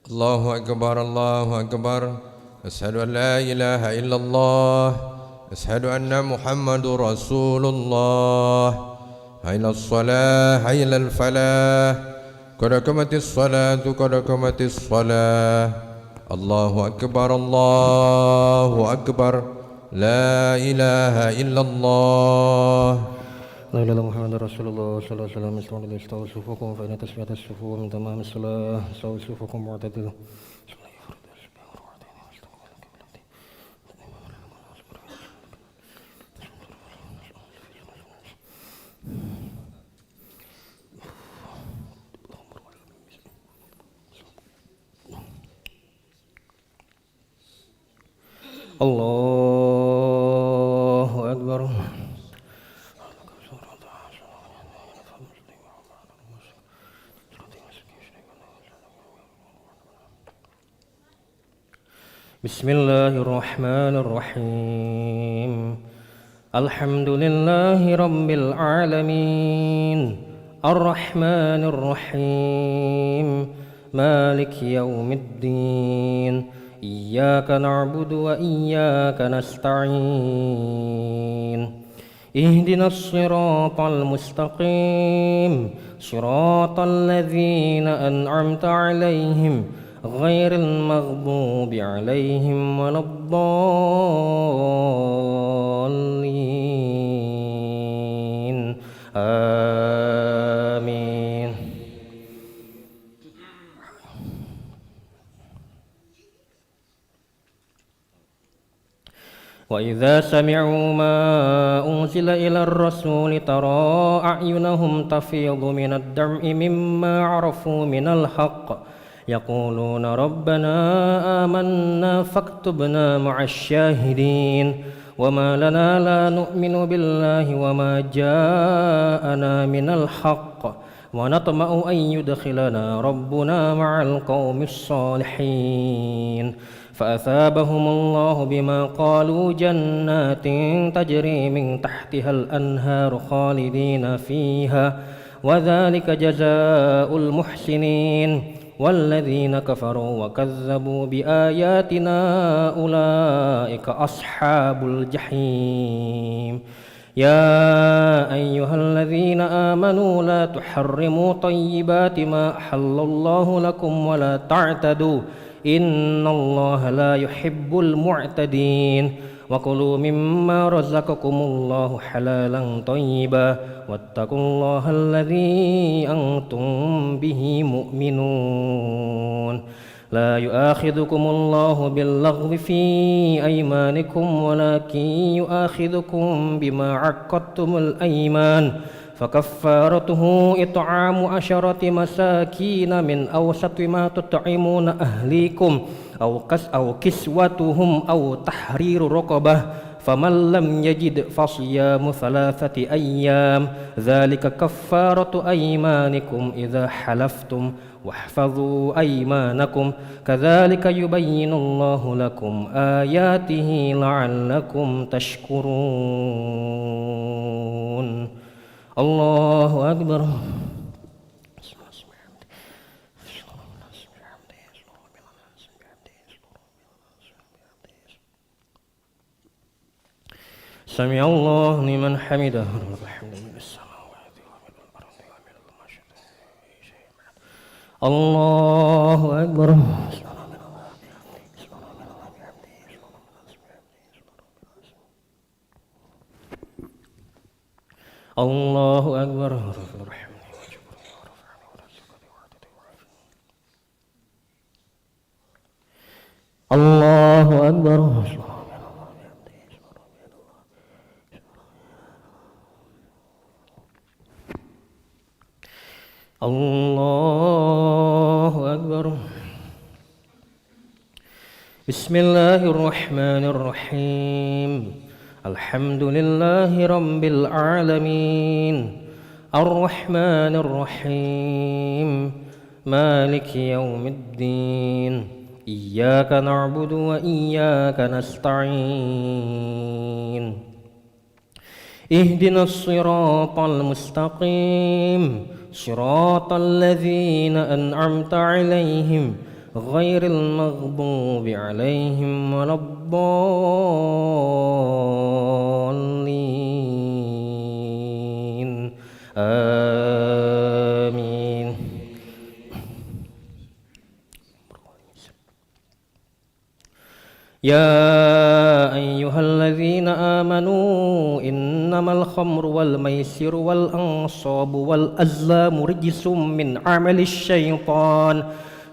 الله أكبر الله أكبر. أشهد أن لا إله إلا الله. أشهد أن محمد رسول الله. حي على الصلاة حي على الفلاح. قد قامت الصلاة قد قامت الصلاة. الله أكبر الله أكبر. لا إله إلا الله. لا إله إلا محمد رسول الله صلى الله عليه وسلم. استووا صفوفكم فإن تسوية الصفوف من تمام الصلاة. استووا صفوفكم واعتدلوا. الله أكبر. بسم الله الرحمن الرحيم. الحمد لله رب العالمين الرحمن الرحيم مالك يوم الدين إياك نعبد وإياك نستعين اهدنا الصراط المستقيم صراط الذين أنعمت عليهم غير المغضوب عليهم ولا الضالين آمين. وإذا سمعوا ما أنزل إلى الرسول ترى أعينهم تفيض من الدمع مما عرفوا من الحق يقولون ربنا آمنا فاكتبنا مع الشاهدين وما لنا لا نؤمن بالله وما جاءنا من الحق ونطمع أن يدخلنا ربنا مع القوم الصالحين فأثابهم الله بما قالوا جنات تجري من تحتها الأنهار خالدين فيها وذلك جزاء المحسنين والذين كفروا وكذبوا بآياتنا أولئك أصحاب الجحيم. يا أيها الذين آمنوا لا تحرموا طيبات ما أحل الله لكم ولا تعتدوا إن الله لا يحب المعتدين وكلوا مما رزقكم الله حلالا طيبا واتقوا الله الذي أنتم به مؤمنون. لا يؤاخذكم الله باللغو في أيمانكم ولكن يؤاخذكم بما عقدتم الأيمان فكفارته إطعام 10 مساكين من أوسط ما تطعمون أهليكم أو كسوتهم أو تحرير رقبة فمن لم يجد فصيام 3 أيام ذلك كفارة أيمانكم إذا حلفتم واحفظوا أيمانكم كذلك يبين الله لكم آياته لعلكم تشكرون. الله أكبر. سمع الله لمن حمده. الله أكبر. الله أكبر. الله أكبر. الله أكبر. بسم الله الرحمن الرحيم. الحمد لله رب العالمين الرحمن الرحيم مالك يوم الدين إياك نعبد وإياك نستعين اهدنا الصراط المستقيم صراط الذين أنعمت عليهم غير المغضوب عليهم ولا الضالين آمين. يا أيها الذين آمنوا إنما الخمر والميسر والأنصاب والأزلام رجس من عمل الشيطان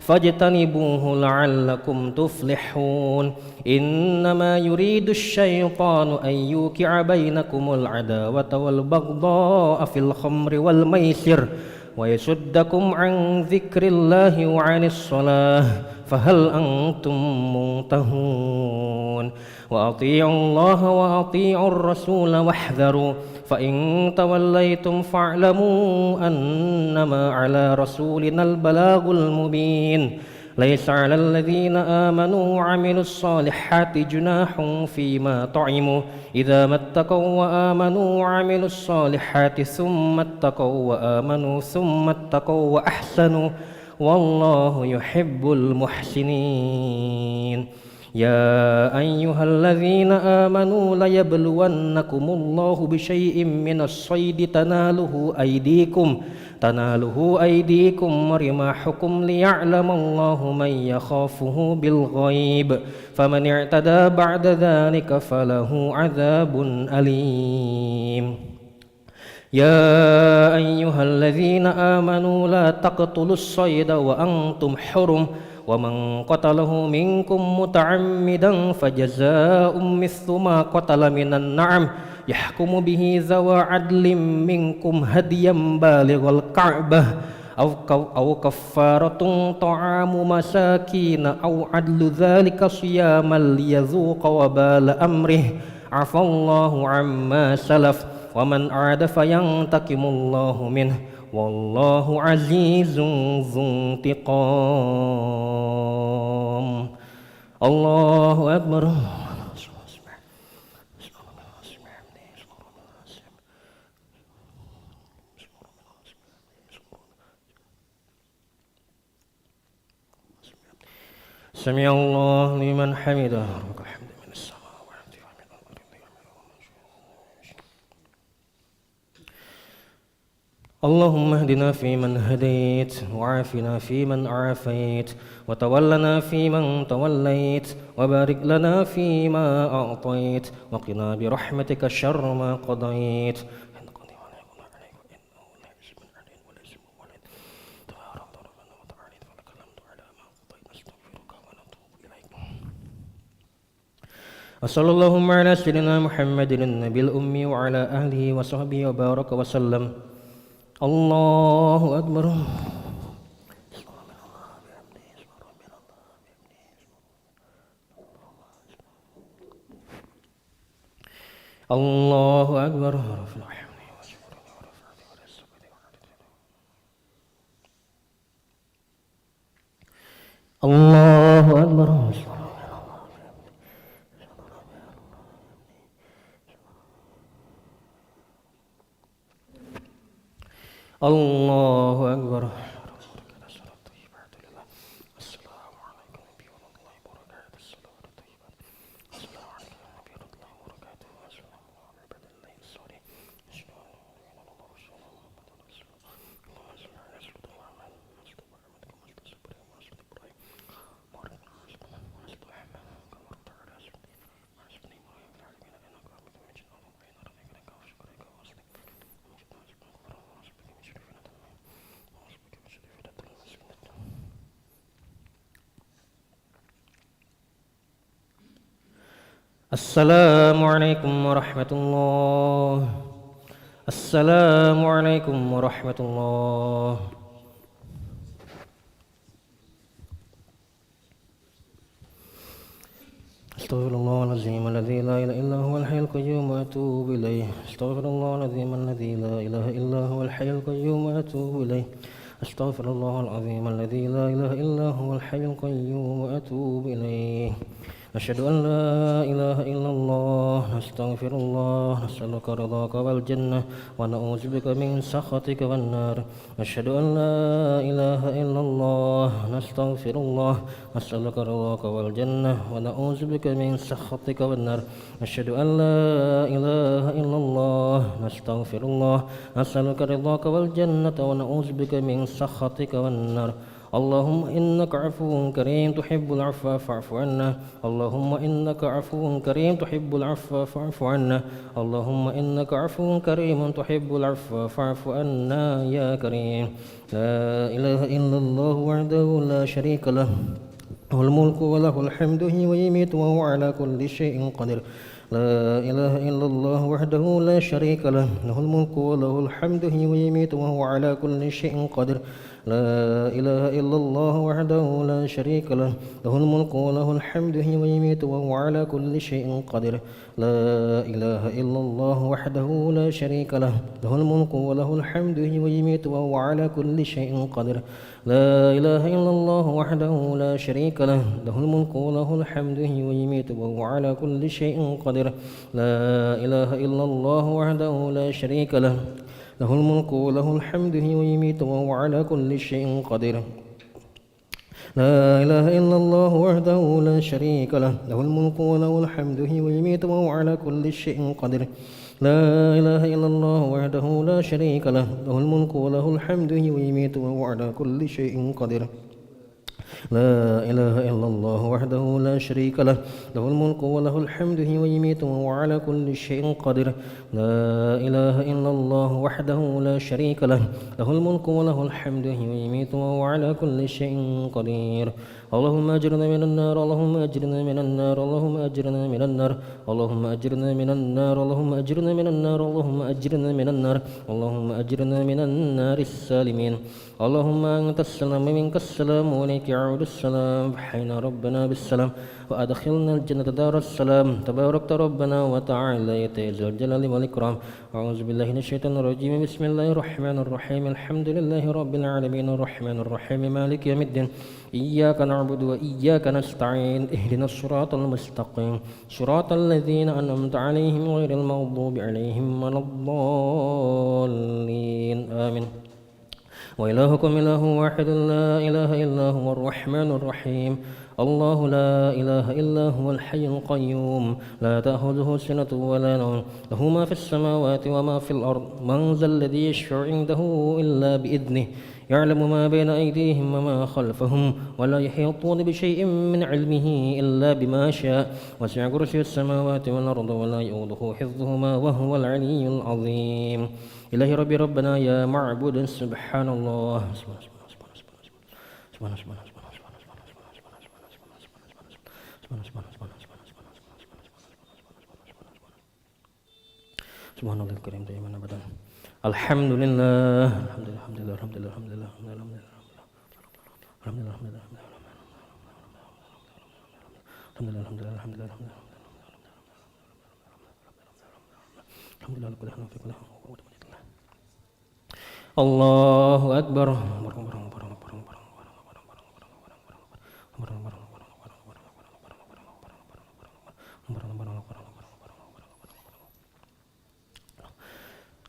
فاجتنبوه لعلكم تفلحون. إنما يريد الشيطان أن يوقع بينكم العداوة والبغضاء في الخمر والميسر ويصدكم عن ذكر الله وعن الصلاة فهل أنتم منتهون. وأطيعوا الله وأطيعوا الرسول واحذروا فإن توليتم فاعلموا أنما على رسولنا البلاغ المبين. ليس على الذين آمنوا وعملوا الصالحات جناح فيما طعموا إذا ما اتقوا وآمنوا وعملوا الصالحات ثم اتقوا وآمنوا ثم اتقوا وأحسنوا والله يحب المحسنين. يا أيها الذين آمنوا ليبلونكم الله بشيء من الصيد تناله أيديكم ورماحكم ليعلم الله من يخافه بالغيب فمن اعتدى بعد ذلك فله عذاب أليم. يا أيها الذين آمنوا لا تقتلوا الصيد وأنتم حرم ومن قتله منكم متعمدا فجزاء مثل ما قتل من النعم يحكم به ذوى عدل منكم هديا بالغ الكعبة أو كفارة طعام مساكين أو عدل ذلك صياما ليذوق وبال أمره عفى الله عما سلف ومن عاد فينتقم الله منه والله عزيز ذو انتقام. الله أكبر. سمع الله لمن حمده. اللهم اهدنا فيمن هديت وعافنا فيمن عافيت وتولنا فيمن توليت وبارك لنا فيما أعطيت وقنا برحمتك شر ما قضيت. وصلى اللهم على سيدنا محمد النبي الأمي وعلى أهله وصحبه وبارك وسلم. الله أكبر. الله أكبر. الله أكبر. الله أكبر. السلام عليكم ورحمة الله. السلام عليكم ورحمة الله. استغفر الله العظيم الذي لا إله إلا هو الحي القيوم وأتوب إليه. استغفر الله العظيم الذي لا إله إلا هو الحي القيوم وأتوب إليه. استغفر الله العظيم الذي لا إله إلا هو الحي القيوم وأتوب إليه. نشهد أن لا إله إلا الله نستغفر الله نسألك رضاك والجنة ونعوذ بك من سخطك والنار نشهد أن لا إله إلا الله نستغفر الله نسألك رضاك والجنة ونعوذ بك من سخطك والنار نشهد أن لا إله إلا الله نستغفر الله نسألك رضاك والجنة ونعوذ بك من سخطك والنار اللهم إنك عفو كريم تحب العفو فاعف عنا اللهم إنك عفو كريم تحب العفو فاعف عنا اللهم إنك عفو كريم تحب العفو فاعف عنا يا كريم لا إله إلا الله وحده لا شريك له له الملك وله الحمد هي ويميت وهو على كل شيء قدير لا إله إلا الله وحده لا شريك له له الملك وله الحمد هي ويميت وهو على كل شيء قدير لا إله إلا الله وحده لا شريك له له الملك وله الحمد هي ويميت وهو على كل شيء قدير لا إله إلا الله وحده لا شريك له له الملك وله الحمد هي ويميت وهو على كل شيء قدير لا إله إلا الله وحده لا شريك له له الملك وله الحمد هي ويميت وهو على كل شيء قدير لا إله إلا الله وحده لا شريك له له الملك وله الحمد هي ويميت وهو على كل شيء قدير لا إله إلا الله وحده لا شريك له له الملك وله الحمد هي ويميت وهو على كل شيء قدير لا إله إلا الله وحده لا شريك له له الملك وله الحمد هي ويميت وهو على كل شيء قدير لا إله إلا الله وحده لا شريك له له الملك وله الحمد هي ويميت وهو على كل شيء قدير لا إله إلا الله وحده لا شريك له له الملك وله الحمد هي ويميت وهو على كل شيء قدير اللهم أجرنا من النار اللهم أجرنا من النار اللهم أجرنا من النار اللهم أجرنا من النار اللهم أجرنا من النار اللهم أجرنا من النار اللهم أجرنا من النار السالمين اللهم أنت السلام ومنك السلام وإليك يعود السلام حينا ربنا بالسلام وأدخلنا الجنة دار السلام تباركت ربنا وتعالى يا ذا الجلال والإكرام أعوذ بالله من الشيطان الرجيم بسم الله الرحمن الرحيم الحمد لله رب العالمين الرحمن الرحيم مالك يوم الدين إياك نعبد وإياك نستعين اهدنا الصراط المستقيم صراط الذين أنعمت عليهم غير المغضوب عليهم ولا الضالين آمين وإلهكم إله واحد لا إله إلا هو الرحمن الرحيم الله لا إله إلا هو الحي القيوم لا تأخذه سنة ولا نوم له ما في السماوات وما في الأرض من ذا الذي يشفع عنده إلا بإذنه يعلم ما بين أيديهم وما خلفهم ولا يحيطون بشيء من علمه إلا بما شاء وسع كرسي السماوات والأرض ولا يؤوده حفظهما وهو العلي العظيم إلهي ربي ربنا يا معبود سبحان الله سبحان الله الكريم دائما أبدا الحمد لله الحمد لله الحمد لله الحمد لله الحمد لله الحمد لله الحمد لله الحمد لله الحمد لله الحمد لله الحمد لله الحمد لله كل حين في كل حين الله أكبر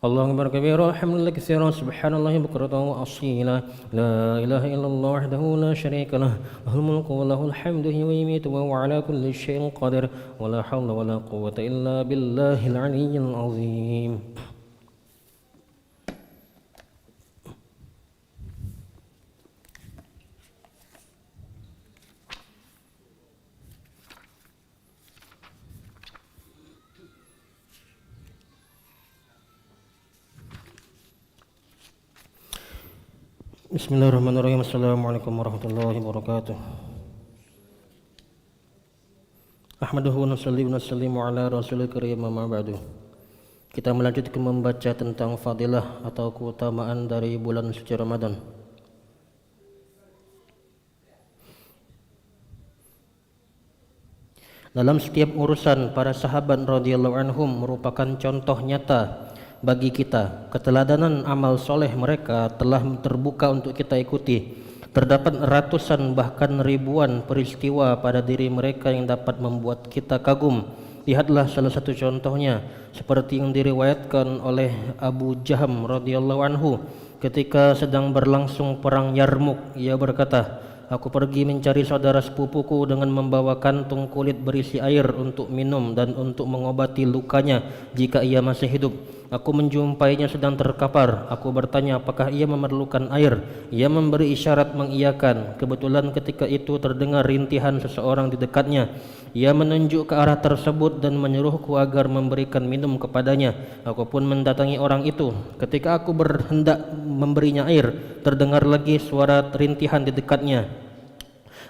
الله أكبر كبيرا الحمد لله كثيرا سبحان الله بكرة وأصيلا لا إله إلا الله وحده لا شريك له له الملك وله الحمد ويميت وهو على كل شيء قدير ولا حول ولا قوة إلا بالله العلي العظيم Bismillahirrahmanirrahim. Assalamualaikum warahmatullahi wabarakatuh. Ahmaduhu wa nusalli wa nusallimu ala rasulil karim amma ba'du. Kita melanjutkan membaca tentang fadilah atau keutamaan dari bulan suci Ramadan. Dalam setiap urusan, para sahabat radhiyallahu anhum merupakan contoh nyata bagi kita. Keteladanan amal soleh mereka telah terbuka untuk kita ikuti. Terdapat ratusan bahkan ribuan peristiwa pada diri mereka yang dapat membuat kita kagum. Lihatlah salah satu contohnya seperti yang diriwayatkan oleh Abu Jaham radhiyallahu anhu ketika sedang berlangsung perang Yarmuk. Ia berkata, aku pergi mencari saudara sepupuku dengan membawa kantung kulit berisi air untuk minum dan untuk mengobati lukanya jika ia masih hidup. Aku menjumpainya sedang terkapar. Aku bertanya apakah ia memerlukan air. Ia memberi isyarat mengiyakan. Kebetulan ketika itu terdengar rintihan seseorang di dekatnya. Ia menunjuk ke arah tersebut dan menyuruhku agar memberikan minum kepadanya. Aku pun mendatangi orang itu. Ketika aku berhendak memberinya air, terdengar lagi suara rintihan di dekatnya.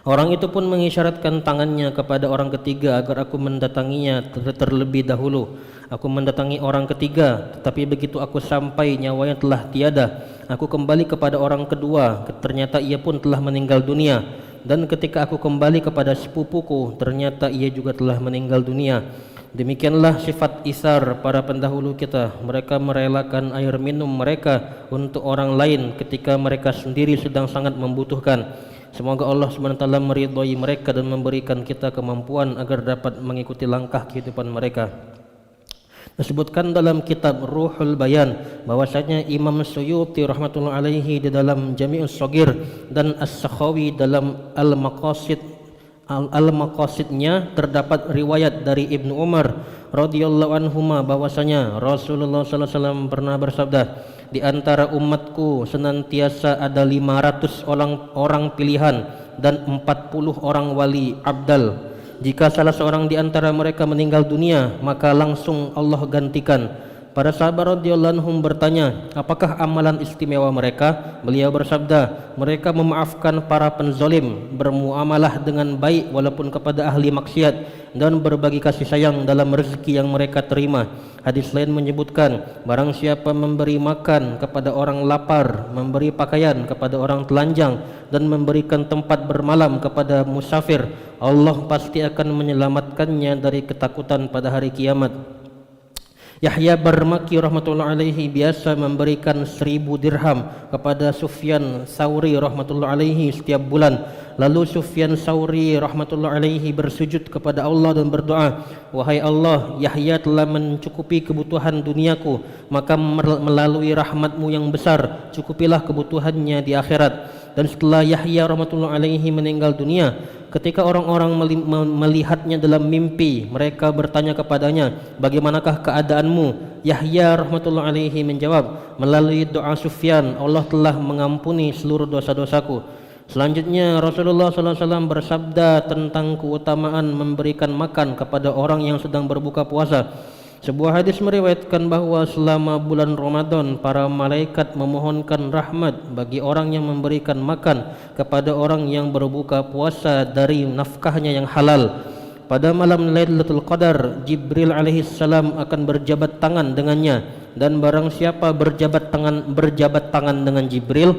Orang itu pun mengisyaratkan tangannya kepada orang ketiga agar aku mendatanginya terlebih dahulu. Aku mendatangi orang ketiga, tetapi begitu aku sampai nyawanya telah tiada. Aku kembali kepada orang kedua, ternyata ia pun telah meninggal dunia. Dan ketika aku kembali kepada sepupuku, ternyata ia juga telah meninggal dunia. Demikianlah sifat isar para pendahulu kita. Mereka merelakan air minum mereka untuk orang lain ketika mereka sendiri sedang sangat membutuhkan. Semoga Allah SWT meridhai mereka dan memberikan kita kemampuan agar dapat mengikuti langkah kehidupan mereka. Disebutkan dalam kitab Ruhul Bayan bahwasanya Imam Suyuti rahmatullah alaihi di dalam Jami'us Shaghir dan As-Sakhawi dalam Al-Maqasidnya terdapat riwayat dari Ibnu Umar radhiyallahu anhuma bahwasanya Rasulullah sallallahu alaihi wasallam pernah bersabda, di antara umatku senantiasa ada 500 orang pilihan dan 40 orang wali abdal. Jika salah seorang di antara mereka meninggal dunia, maka langsung Allah gantikan. Para sahabat radhiyallahu anhum bertanya, apakah amalan istimewa mereka? Beliau bersabda, mereka memaafkan para penzalim, bermuamalah dengan baik walaupun kepada ahli maksiat, dan berbagi kasih sayang dalam rezeki yang mereka terima. Hadis lain menyebutkan, barang siapa memberi makan kepada orang lapar, memberi pakaian kepada orang telanjang, dan memberikan tempat bermalam kepada musafir, Allah pasti akan menyelamatkannya dari ketakutan pada hari kiamat. Yahya Barmaki rahmatullah alaihi biasa memberikan 1000 dirham kepada Sufyan Sauri rahmatullah alaihi setiap bulan. Lalu Sufyan Sauri rahmatullah alaihi bersujud kepada Allah dan berdoa, wahai Allah, Yahya telah mencukupi kebutuhan duniaku, maka melalui rahmatmu yang besar cukupilah kebutuhannya di akhirat. Dan setelah Yahya rahmatullah alaihi meninggal dunia, ketika orang-orang melihatnya dalam mimpi, mereka bertanya kepadanya, bagaimanakah keadaanmu? Yahya rahmatullah alaihi menjawab, melalui doa Sufyan, Allah telah mengampuni seluruh dosa-dosaku. Selanjutnya Rasulullah SAW bersabda tentang keutamaan memberikan makan kepada orang yang sedang berbuka puasa. Sebuah hadis meriwayatkan bahawa selama bulan Ramadan para malaikat memohonkan rahmat bagi orang yang memberikan makan kepada orang yang berbuka puasa dari nafkahnya yang halal. Pada malam Lailatul Qadar, Jibril alaihissalam akan berjabat tangan dengannya, dan barang siapa berjabat tangan dengan Jibril,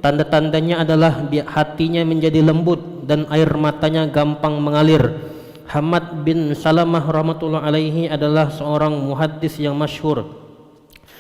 tanda-tandanya adalah hatinya menjadi lembut dan air matanya gampang mengalir. Hamad bin Salamah rahmatullah alaihi adalah seorang muhaddis yang masyhur.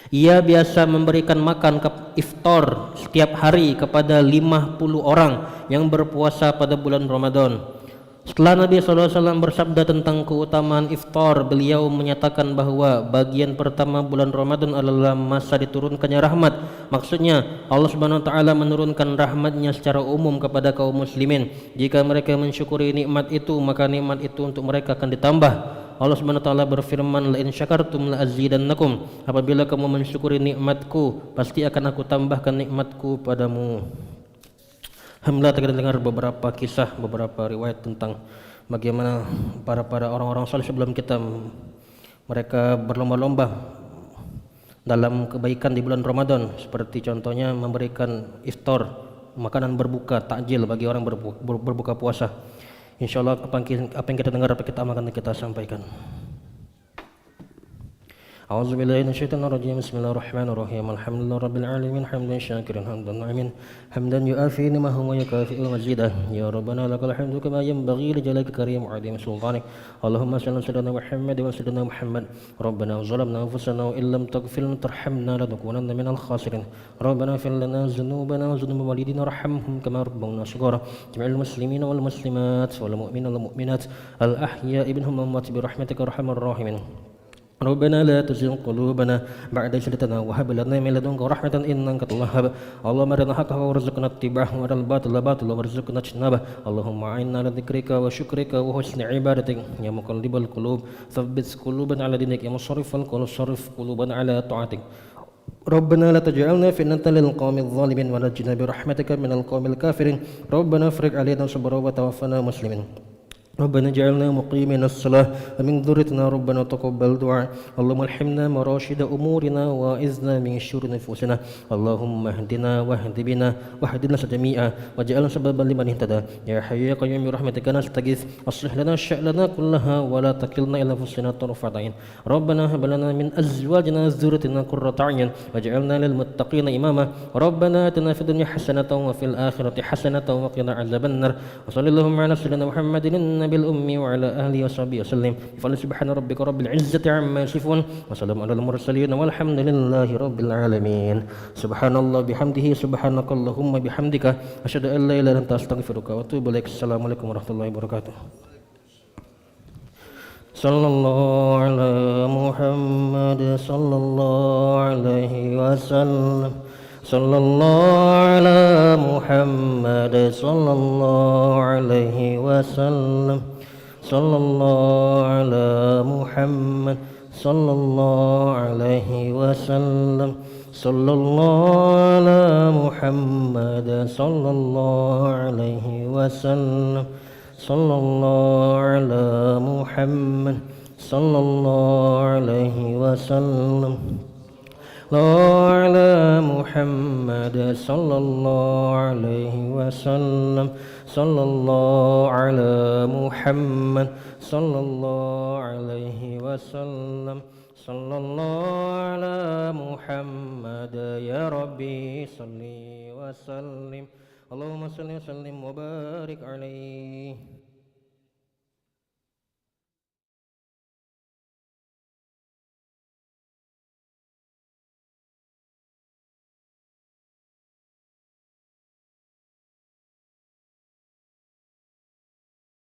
Ia biasa memberikan makan iftar setiap hari kepada 50 orang yang berpuasa pada bulan Ramadan. Setelah Nabi SAW bersabda tentang keutamaan iftar, beliau menyatakan bahawa bagian pertama bulan Ramadan adalah masa diturunkannya rahmat. Maksudnya Allah SWT menurunkan rahmatnya secara umum kepada kaum muslimin. Jika mereka mensyukuri nikmat itu, maka nikmat itu untuk mereka akan ditambah. Allah SWT berfirman, la in syakartum la azidannakum. Apabila kamu mensyukuri nikmatku, pasti akan aku tambahkan nikmatku padamu. Alhamdulillah, kita dengar beberapa kisah, beberapa riwayat tentang bagaimana para orang-orang saleh sebelum kita, mereka berlomba-lomba dalam kebaikan di bulan Ramadan, seperti contohnya memberikan iftar, makanan berbuka, takjil bagi orang berbuka puasa. Insyaallah apa yang kita dengar, apa kita amalkan, kita sampaikan. أعوذ بالله من الشيطان الرجيم بسم الله الرحمن الرحيم الحمد لله رب العالمين حمدا شاكرا حمدا نعيما حمدا يؤافي نعمه ويكافئ مزيده يا ربنا لك الحمد كما ينبغي لجلالك الكريم وعظيم سلطانك اللهم صل على سيدنا محمد وسيدنا محمد ربنا ظلمنا أنفسنا وإن لم تغفر لنا وترحمنا لنكونن من الخاسرين ربنا اغفر لنا ذنوبنا وذنوب والدينا وارحمهم كما ربونا صغارا جميع المسلمين والمسلمات والمؤمنين والمؤمنات الأحياء منهم والأموات برحمتك أرحم الراحمين ربنا لا تزغ قلوبنا بعد إذ هديتنا وهب لنا من لدنك رحمة إنك أنت الوهاب اللهم أرنا الحق حقا وارزقنا اتباعه وأرنا الباطل باطلا وارزقنا اجتنابه اللهم أعنا على ذكرك وشكرك وحسن عبادتك يا مقلب القلوب ثبت قلوبنا على دينك يا مصرف القلوب صرف قلوبنا على طاعتك ربنا لا تجعلنا فتنة للقوم الظالمين ونجنا برحمتك من القوم الكافرين ربنا افرج علينا صبرا وتوفنا مسلمين ربنا اجعلنا مقيمين الصلاة ومن ذريتنا ربنا تقبل دعاء اللهم الحمنا مراشد أمورنا وإذنا من شرور نفوسنا اللهم اهدنا واهد بنا واهدنا جميعا واجعلنا سببا لمن اهتدى يا حي يا قيوم برحمتك نستغيث أصلح لنا شأننا كلها ولا تكلنا إلى أنفسنا طرفة عين ربنا هب لنا من أزواجنا وذريتنا قرة أعين واجعلنا للمتقين إماما ربنا آتنا في الدنيا حسنة وفي الآخرة حسنة وقنا عذاب النار وصلى اللهم على سيدنا محمد بالأمي وعلى أهله وصحبه وسلم فلسبحان ربك رب العزة عما يصفون وسلام على المرسلين والحمد لله رب العالمين سبحان الله بحمده سبحانك اللهم بحمدك أشهد أن لا إله إلا أنت أستغفرك وأتوب إليك السلام عليكم ورحمة الله وبركاته صلى الله على محمد صلى الله عليه وسلم صلى الله على محمد صلى الله عليه وسلم صلى الله على محمد صلى الله عليه وسلم صلى الله على محمد صلى الله عليه وسلم صلى الله على محمد صلى الله عليه وسلم على محمد صلى الله عليه وسلم صلى الله على محمد صلى الله عليه وسلم صلى الله على محمد يا ربي صل وسلم اللهم صل وسلم وبارك عليه